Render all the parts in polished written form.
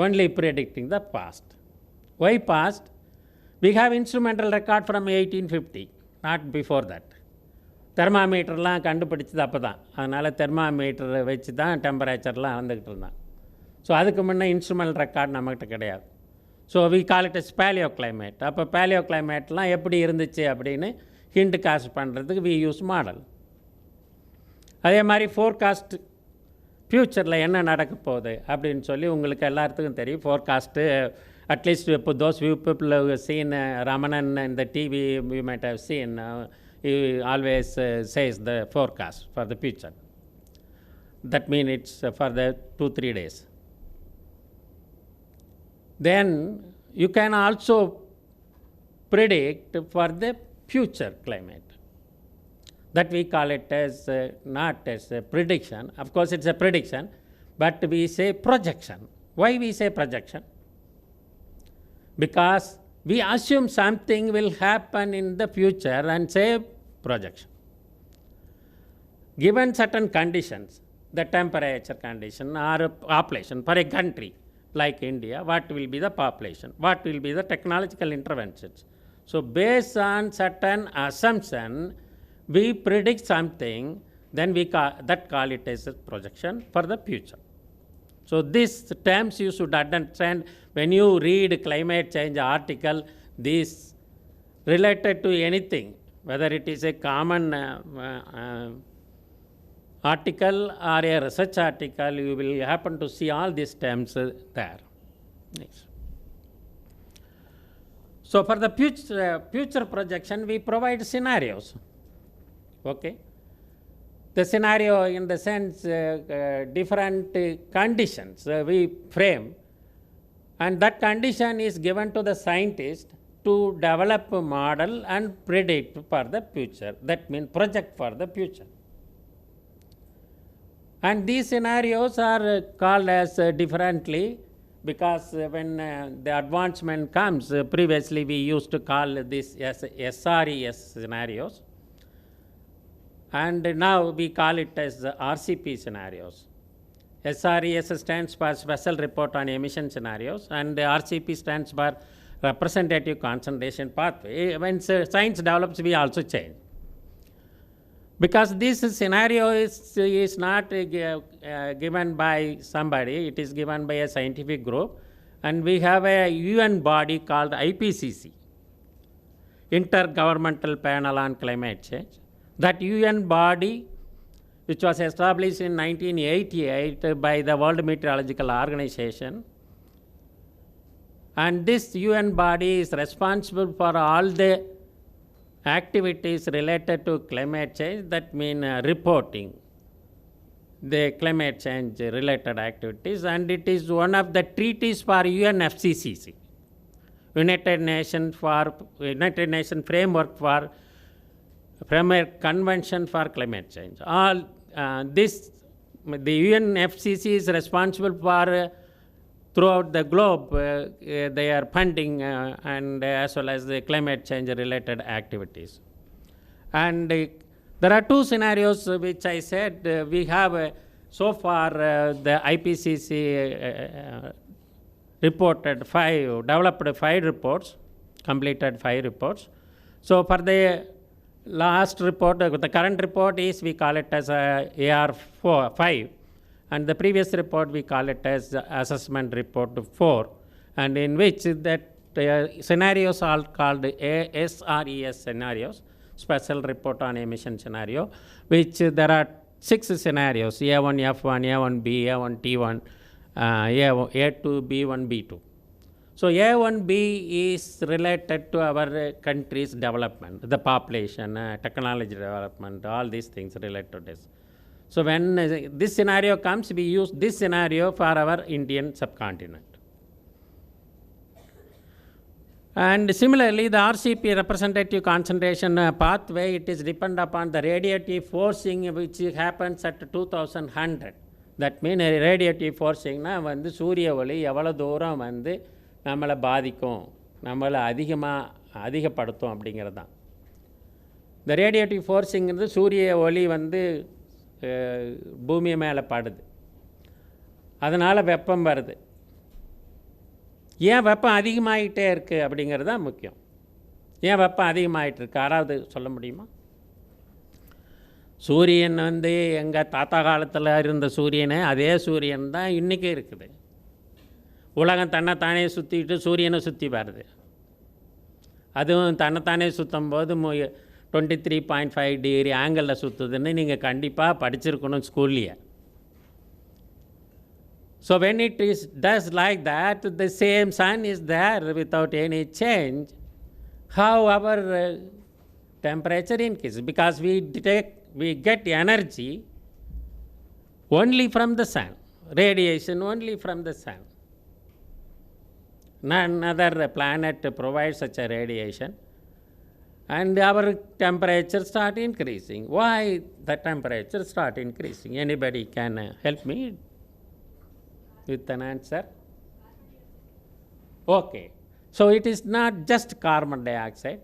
only predicting the past. Why past? We have instrumental record from 1850, not before that. தெர்மாமீட்டர்லாம் கண்டுபிடிச்சது அப்போ தான். அதனால் thermometer வச்சு தான் டெம்பரேச்சர்லாம் அளந்துக்கிட்டு இருந்தான். ஸோ அதுக்கு முன்னே இன்ஸ்ட்ருமெண்டல் ரெக்கார்டு நம்மகிட்ட கிடையாது. So we call it as paleo climate. அப்போ பேலியோ கிளைமேட்லாம் எப்படி இருந்துச்சு அப்படின்னு ஹிண்ட் காஸ்ட் பண்ணுறதுக்கு வி யூஸ் மாடல். அதே மாதிரி ஃபோர்காஸ்ட் ஃப்யூச்சரில் என்ன நடக்க போகுது அப்படின்னு சொல்லி உங்களுக்கு எல்லாத்துக்கும் தெரியும். ஃபோர்காஸ்ட்டு அட்லீஸ்ட் இப்போ தோஸ் பீப்புள் சீன் ரமணன் இந்த TV you might have seen he always says the forecast for the future. That means it's for the 2-3 days. Then you can also predict for the future climate. That we call it as not as a prediction. Of course it's a prediction, but we say projection. Why we say projection? Because we assume something will happen in the future and say projection. Given certain conditions, the temperature condition or population for a country like India, what will be the population? What will be the technological interventions? So based on certain assumption, we predict something, then we call it as a projection for the future. So these terms you should understand when you read climate change article. This related to anything, whether it is a common article or a research article, you will happen to see all these terms there. Next. So for the future projection, we provide scenarios. Okay. The scenario in the sense different conditions we frame, and that condition is given to the scientist to develop a model and predict for the future. That means project for the future. And these scenarios are called as differently because when the advancement comes, previously we used to call this as SRES scenarios. And now we call it as RCP scenarios. SRES stands for Special Report on Emission Scenarios, and RCP stands for Representative Concentration Pathway. When science develops, we also change. Because this scenario is not given by somebody, it is given by a scientific group, and we have a UN body called IPCC, Intergovernmental Panel on Climate Change. That UN body, which was established in 1988 by the World Meteorological Organization, and this UN body is responsible for all the activities related to climate change. That means reporting the climate change related activities, and it is one of the treaties for UNFCCC, United Nations Framework Convention for Climate Change. All the UNFCCC is responsible for throughout the globe they are funding and as well as the climate change related activities. And there are two scenarios which I said we have so far the IPCC developed 5 reports, completed 5 reports. So for the last report, the current report is we call it as AR5, and the previous report we call it as Assessment Report 4, and in which that scenarios are called SRES scenarios, Special Report on Emission Scenario, which there are 6 scenarios: A1, F1, A1B, A1, T1, A2, B1, B2. So A1B is related to our country's development, the population, technology development, all these things related to this. So when this scenario comes, we use this scenario for our Indian subcontinent. And similarly, the RCP representative concentration pathway, it is dependent upon the radiative forcing which happens at 2100. That means radiative forcing வந்து சூரிய ஒளி எவ்வளோ தூரம் வந்து நம்மளை பாதிக்கும், நம்மளை அதிகப்படுத்தும் அப்படிங்கிறது தான். இந்த ரேடியேட்டிவ் ஃபோர்ஸிங்கிறது சூரிய ஒளி வந்து பூமி மேலே படுது, அதனால் வெப்பம் வருது. ஏன் வெப்பம் அதிகமாகிட்டே இருக்குது அப்படிங்கிறது தான் முக்கியம். ஏன் வெப்பம் அதிகமாகிட்டு இருக்கு யாராவது சொல்ல முடியுமா? சூரியன் வந்து எங்கள் தாத்தா காலத்தில் இருந்த சூரியனே அதே சூரியன் தான் இன்றைக்கி இருக்குது. உலகம் தன்னைத்தானே சுற்றிட்டு சூரியனை சுற்றி வருது. அதுவும் தன்னைத்தானே சுற்றும் போது 23.5 டிகிரி ஆங்கிளில் சுற்றுதுன்னு நீங்கள் கண்டிப்பாக படிச்சிருக்கணும் ஸ்கூல்லையே. So when it is does like that, the same sun is there without any change. How our temperature increases? Because we get energy only from the sun, radiation only from the sun. None other planet provides such a radiation, and our temperature start increasing. Why the temperature start increasing? Anybody can help me with an answer? Okay, so it is not just carbon dioxide,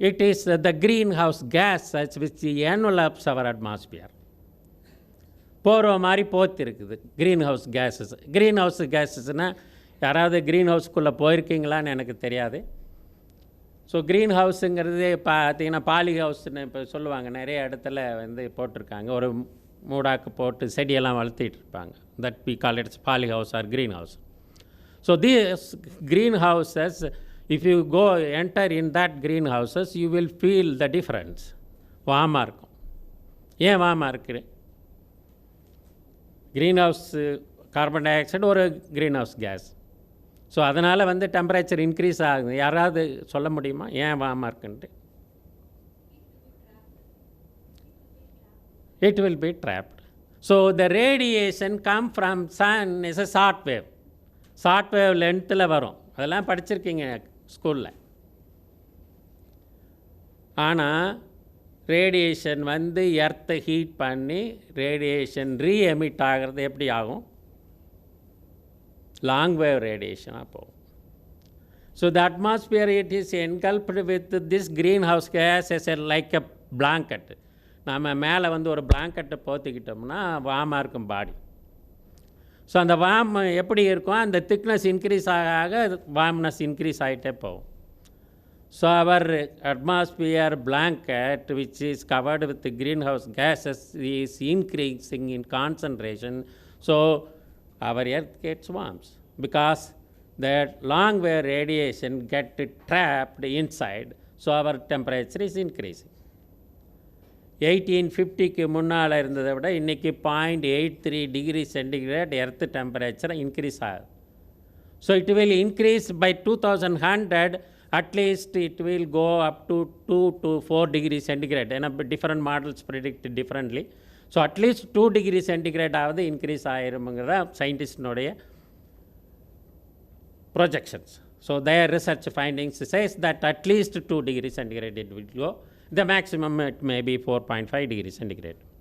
it is the greenhouse gases which envelops our atmosphere. போகிற மாதிரி போத்திருக்குது green house கேஸஸ்னால் யாராவது green ஹவுஸ்க்குள்ளே போயிருக்கீங்களான்னு எனக்கு தெரியாது. So green ஹவுஸுங்கிறது பார்த்தீங்கன்னா poly ஹவுஸ்ன்னு இப்போ சொல்லுவாங்க, நிறைய இடத்துல வந்து போட்டிருக்காங்க, ஒரு மூடாக்கு போட்டு செடியெல்லாம் வளர்த்திட்டு இருப்பாங்க. That we call it poly house or greenhouse. So these greenhouses, if you go enter in that greenhouses, you will feel the difference. வாமாக இருக்கும். ஏன் வாமாக இருக்குது? Green house carbon di oxide ஒரு க்ரீன் ஹவுஸ் கேஸ். ஸோ அதனால் வந்து temperature increase ஆகுது. யாராவது சொல்ல முடியுமா ஏன் வாமாக இருக்குன்ட்டு? It will be trapped. So the radiation come from sun is a short wave. Short wave லென்த்தில் வரும், அதெல்லாம் படிச்சிருக்கீங்க ஸ்கூலில். ஆனால் ரேடியேஷன் வந்து எர்த்தை ஹீட் பண்ணி ரேடியேஷன் ரீஎமிட் ஆகிறது எப்படி ஆகும்? லாங் வேவ் ரேடியேஷனாக போகும். So the atmosphere it is engulfed with this greenhouse gases like a blanket. நம்ம மேலே வந்து ஒரு பிளாங்கெட்டை போத்திக்கிட்டோம்னா வார்மாக இருக்கும் பாடி. ஸோ அந்த வார்ம் எப்படி இருக்கும்? அந்த திக்னஸ் இன்க்ரீஸ் ஆக வார்ம்னஸ் இன்க்ரீஸ் ஆகிட்டே போகும். So our atmosphere blanket which is covered with the greenhouse gases is increasing in concentration. So our earth gets warms because that long wave radiation get trapped inside. So our temperature is increasing. 1850க்கு முன்னால் இருந்ததை விட இன்றைக்கி 0.83 degree centigrade earth temperature increase ஆகுது. So it will increase by 2100. At least it will go up to 2 to 4 degrees centigrade. And different models predict differently. So at least 2 degrees centigrade ஆவது increase ஆயிருமுங்கிறத சயின்டிஸ்டினுடைய projections. So their research findings says that at least 2 degrees centigrade it will go. The maximum it may be 4.5 degrees centigrade.